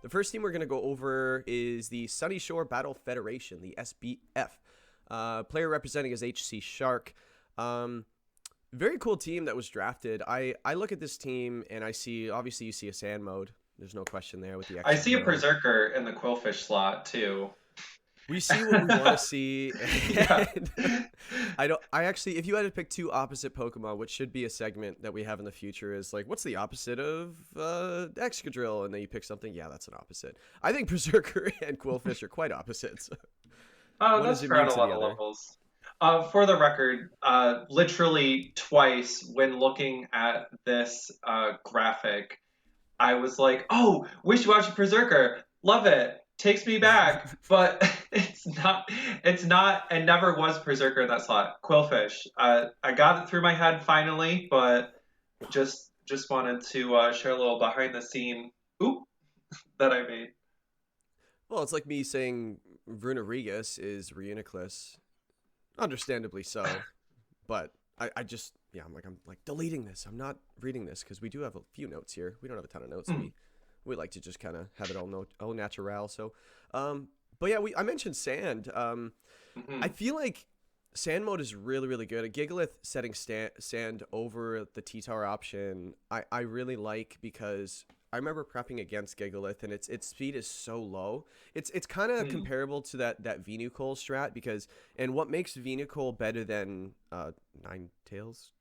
The first team we're going to go over is the Sunny Shore Battle Federation, the SBF. Player representing is HC Shark. Very cool team that was drafted. I look at this team and I see, obviously you see a sand mode. There's no question there with the I extra see a drill. Berserker in the Quillfish slot too. We see what we want to see. Yeah. And I actually, if you had to pick two opposite Pokemon, which should be a segment that we have in the future, is like, what's the opposite of Excadrill? And then you pick something. Yeah, that's an opposite. I think Berserker and Quillfish are quite opposites. Oh, One is that's fair on immune a to lot the of other. levels. For the record, literally twice when looking at this graphic, I was like, "Oh, wishy-washy Berserker, love it, takes me back." But it's not. It's not, and never was Berserker in that slot. Quillfish. I got it through my head finally, but just wanted to share a little behind the scene oop that I made. Well, it's like me saying Runerigus is Reuniclus. Understandably so. But I just, yeah, I'm like deleting this. I'm not reading this because we do have a few notes here. We don't have a ton of notes. Mm, We like to just kind of have it all au natural. So, but yeah, I mentioned sand. I mhm. feel like sand mode is really really good. A Gigalith setting sand over the T-Tower option, I really like because I remember prepping against Gigalith and its speed is so low. It's kind of Mm. comparable to that Venucole strat because and what makes Venucole better than Nine Tails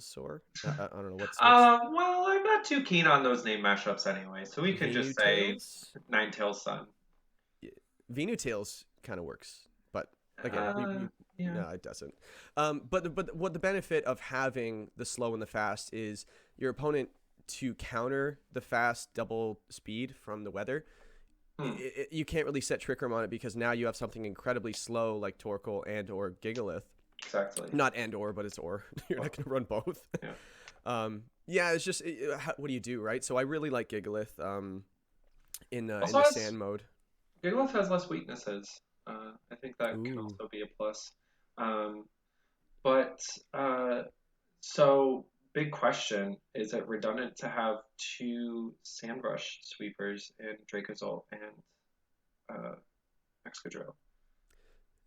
Soar? I don't know what's Well, I'm not too keen on those name mashups anyway, so we can Venu just say Tails. Ninetales Sun. Venu Tails kind of works, but again, Uh, we yeah. no, it doesn't. But what the benefit of having the slow and the fast is your opponent to counter the fast double speed from the weather. Hmm, You can't really set Trick Room on it because now you have something incredibly slow like Torkoal and or Gigalith. exactly. Not and or, but it's or. You're Or, not going to run both. yeah. Yeah, it's just what do you do, right? So I really like Gigalith in Also the has sand mode. Gigalith has less weaknesses. I think that can Ooh. also be a plus. Um, but uh, so big question: is it redundant to have two Sandrush sweepers in Dracozolt and uh, Excadrill?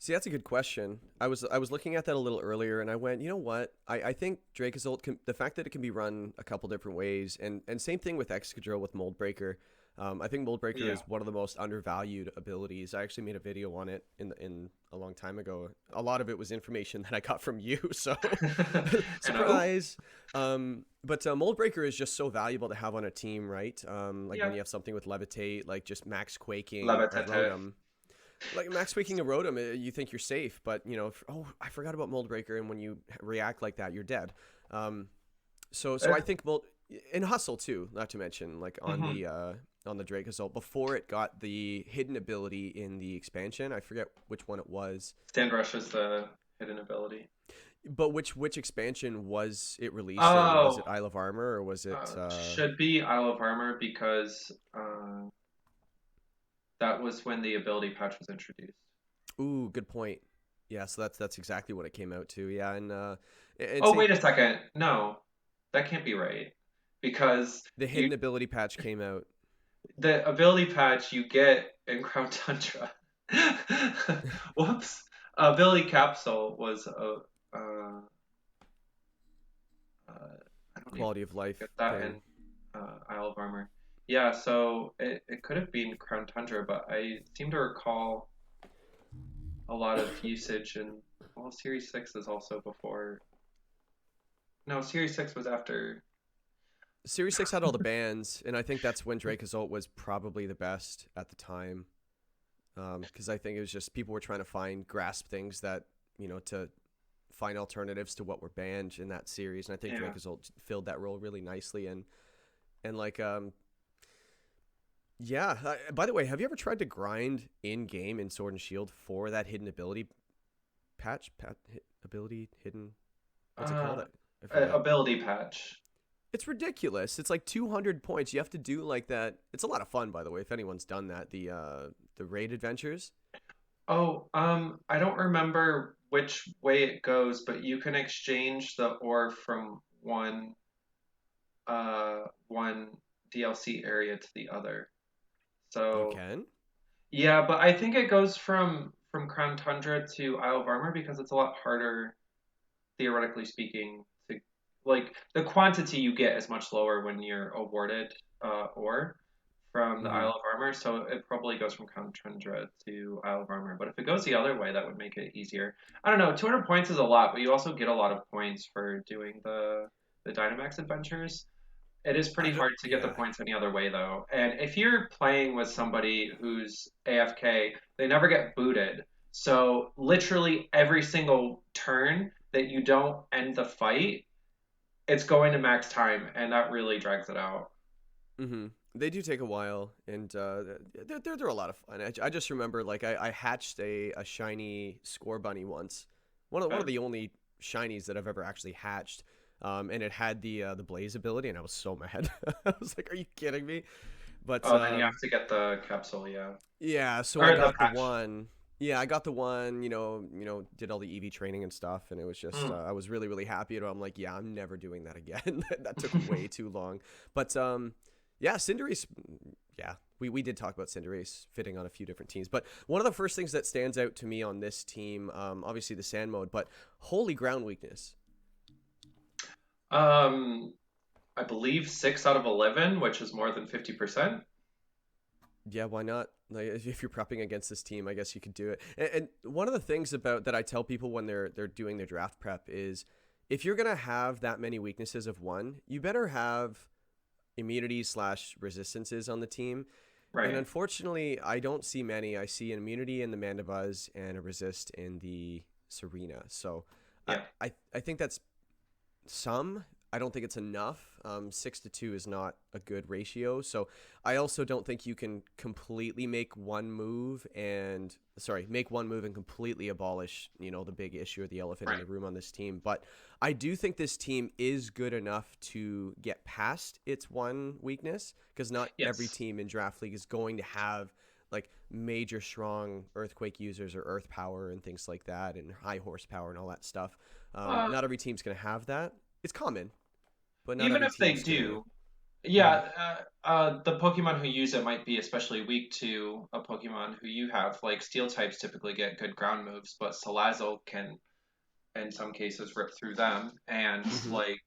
See, that's a good question. I was looking at that a little earlier, and I went, you know what? I think Dracozolt can the fact that it can be run a couple different ways, and same thing with Excadrill with Mold Breaker. I think Mold Breaker Yeah. is one of the most undervalued abilities. I actually made a video on it in a long time ago. A lot of it was information that I got from you, so And oop, surprise. But Mold Breaker is just so valuable to have on a team, right? Like when yeah, you have something with Levitate, like just max quaking a Levitate. Rotom like max tweaking a rotom, you think you're safe, but oh, I forgot about mold breaker, and when you react like that, you're dead. Um, so I If, think mold and hustle too, not to mention like mhm. on the Drake assault before it got the hidden ability in the expansion. I forget which one it was, Stand Rush is the hidden ability. but which expansion was it released in? Was it Oh, Isle of Armor or was it? should be Isle of Armor because that was when the ability patch was introduced. Ooh, good point. Yeah, so that's exactly what it came out to. Yeah, and Oh, same wait a second. No, that can't be right because the you hidden ability patch came out. the ability patch you get in Crown Tundra. Whoops. Ability Capsule was a I don't even Quality of life get that thing. in Isle of Armor. Yeah, so it could have been Crown Tundra, but I seem to recall a lot of usage and well, Series 6 is also before. No, Series 6 was after. Series 6 had all the bands, and I think that's when Drake Assault was probably the best at the time. Because I think it was just people were trying to grasp things that, to find alternatives to what were banned in that series. And I think Yeah. Drake Assault filled that role really nicely. And like, yeah. By the way, have you ever tried to grind in game in Sword and Shield for that hidden ability ability hidden? What's it called? Uh, I forget. ability patch. It's ridiculous. It's like 200 points. You have to do like that. It's a lot of fun, by the way, if anyone's done that. The raid adventures. Oh, I don't remember which way it goes, but you can exchange the ore from one DLC area to the other. You So can. yeah, but I think it goes from Crown Tundra to Isle of Armor because it's a lot harder, theoretically speaking, to like the quantity you get is much lower when you're awarded ore from the Mm-hmm. Isle of Armor, so it probably goes from Crown Tundra to Isle of Armor. But if it goes the other way, that would make it easier. I don't know, 200 points is a lot, but you also get a lot of points for doing the Dynamax adventures. It is pretty I don't. hard to get the Yeah. points any other way, though. And if you're playing with somebody who's AFK, they never get booted. So literally every single turn that you don't end the fight, it's going to max time, and that really drags it out. Mm-hmm. They do take a while, and they're a lot of fun. I just remember like I hatched a shiny score bunny once, one of Okay. the only shinies that I've ever actually hatched, and it had the blaze ability, and I was so mad. I was like, "Are you kidding me?" But Oh, then you have to get the capsule, yeah. yeah, so I Or the got the patch. one. Yeah, I got the one. Did all the EV training and stuff, and it was just Mm. I was really really happy. And I'm like, yeah, I'm never doing that again. That took way too long. But yeah, Cinderace. Yeah, we did talk about Cinderace fitting on a few different teams. But one of the first things that stands out to me on this team, obviously the sand mode, but holy ground weakness. Um, I believe 6 out of 11, which is more than 50%. Yeah, why not? Like, if you're prepping against this team, I guess you could do it. And one of the things about that I tell people when they're doing their draft prep is, if you're gonna have that many weaknesses of one, you better have immunities slash resistances on the team. And Right. unfortunately, I don't see many. I see an immunity in the Mandibuzz and a resist in the Serena. So I Yeah. I think that's some. I don't think it's enough. 6 to 2 is not a good ratio. So I also don't think you can completely make one move and completely abolish, the big issue or the elephant in Right. the room on this team. But I do think this team is good enough to get past its one weakness, because not every Yes. team in Draft League is going to have like major strong earthquake users or earth power and things like that, and high horsepower and all that stuff. Uh, Not every team's going to have that. It's common, but not Even every if they team's gonna. do, Hmm. yeah, the Pokemon who use it might be especially weak to a Pokemon who you have. Like Steel types typically get good ground moves, but Salazzle can, in some cases, rip through them. And Hmm. like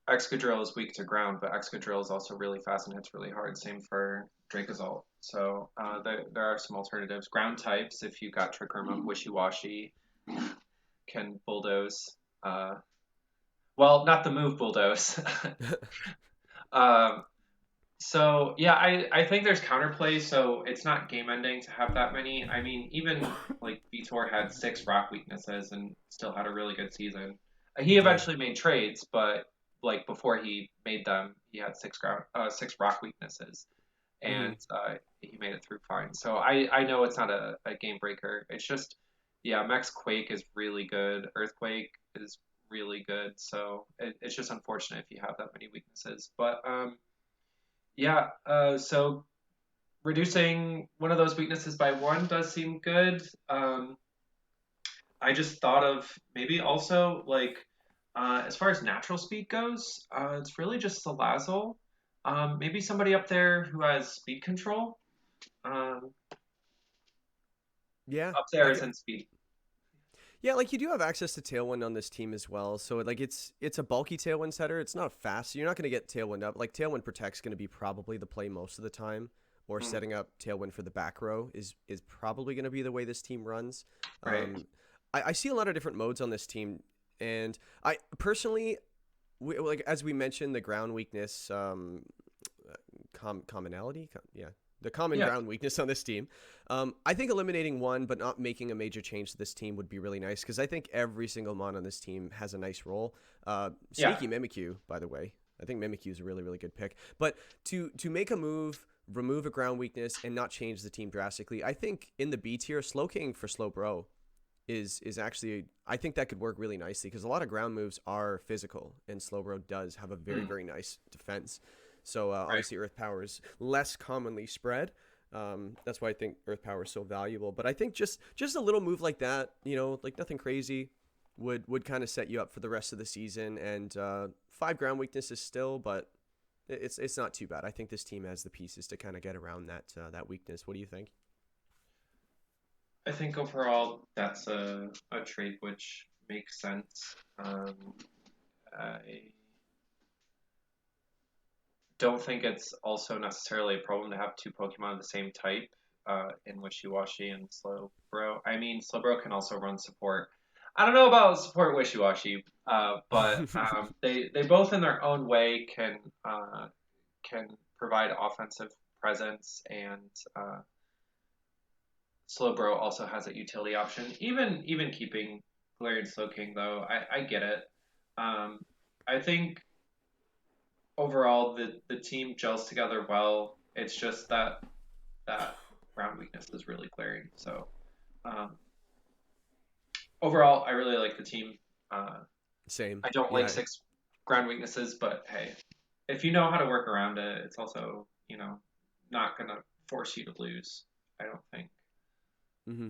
Excadrill is weak to ground, but Excadrill is also really fast and hits really hard. Same for Dracozolt. So there are some alternatives. Ground types, if you got Trick Room, Wishy Washy, can bulldoze. Uh, well, not the move bulldoze. um, So yeah, I think there's counterplay, so it's not game ending to have that many. I mean, even like Vitor had 6 rock weaknesses and still had a really good season. He He did. eventually made trades, but like before he made them, he had 6 rock weaknesses, Hmm. and he made it through fine. So I know it's not a game breaker. It's just yeah, Max Quake is really good. Earthquake is really good. So it's just unfortunate if you have that many weaknesses, but yeah, so reducing one of those weaknesses by one does seem good. I just thought of maybe also like as far as natural speed goes, it's really just Salazzle. Maybe somebody up there who has speed control. Um, Yeah, Up I there is get. in speed. Yeah, like you do have access to Tailwind on this team as well. So like it's a bulky Tailwind setter. It's not fast. So you're not going to get Tailwind up. Like Tailwind Protect's going to be probably the play most of the time. Or Mm, setting up Tailwind for the back row is probably going to be the way this team runs. right. Um, I see a lot of different modes on this team, and I personally, like as we mentioned, the ground weakness, commonality, yeah, the common Yeah. ground weakness on this team. I think eliminating one but not making a major change to this team would be really nice, because I think every single mon on this team has a nice role. Yeah. Sneaky Mimikyu, by the way. I think Mimikyu is a really, really good pick. But to make a move, remove a ground weakness, and not change the team drastically, I think in the B tier, Slowking for Slowbro is actually, I think that could work really nicely, because a lot of ground moves are physical, and Slowbro does have a very, Mm, very nice defense. So right. obviously Earth Power is less commonly spread. That's why I think Earth Power is so valuable. But I think just a little move like that, like nothing crazy, would kind of set you up for the rest of the season. And 5 ground weaknesses still, but it's not too bad. I think this team has the pieces to kind of get around that weakness. What do you think? I think overall that's a trade which makes sense. I don't think it's also necessarily a problem to have two Pokemon of the same type in Wishiwashi and Slowbro. I mean, Slowbro can also run support. I don't know about support Wishiwashi, but they both in their own way can provide offensive presence, and Slowbro also has a utility option. Even keeping Galarian Slowking though, I get it. I think overall the team gels together well. It's just that ground weakness is really glaring. So um, overall, I really like the team. Same. I don't like Yeah. 6 ground weaknesses, but hey, if you know how to work around it, it's also not gonna force you to lose. I don't think.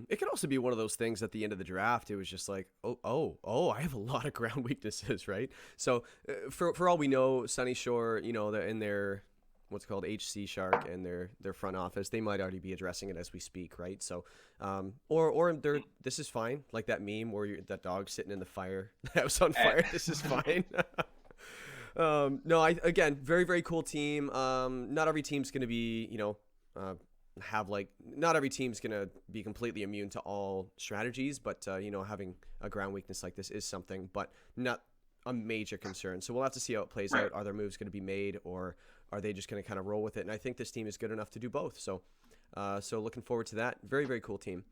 It could also be one of those things at the end of the draft. It was just like, oh, I have a lot of ground weaknesses, right? So for all we know, Sunny Shore, they're in their what's called HC Shark and their front office, they might already be addressing it as we speak, right? So, or they're this is fine, like that meme where that dog sitting in the fire, the house on fire. This is fine. No, again, very very cool team. Not every team's gonna be have like not every team's gonna be completely immune to all strategies, but having a ground weakness like this is something, but not a major concern. So we'll have to see how it plays Right. out. Are their moves going to be made, or are they just going to kind of roll with it? And I think this team is good enough to do both. So, so looking forward to that. Very very cool team.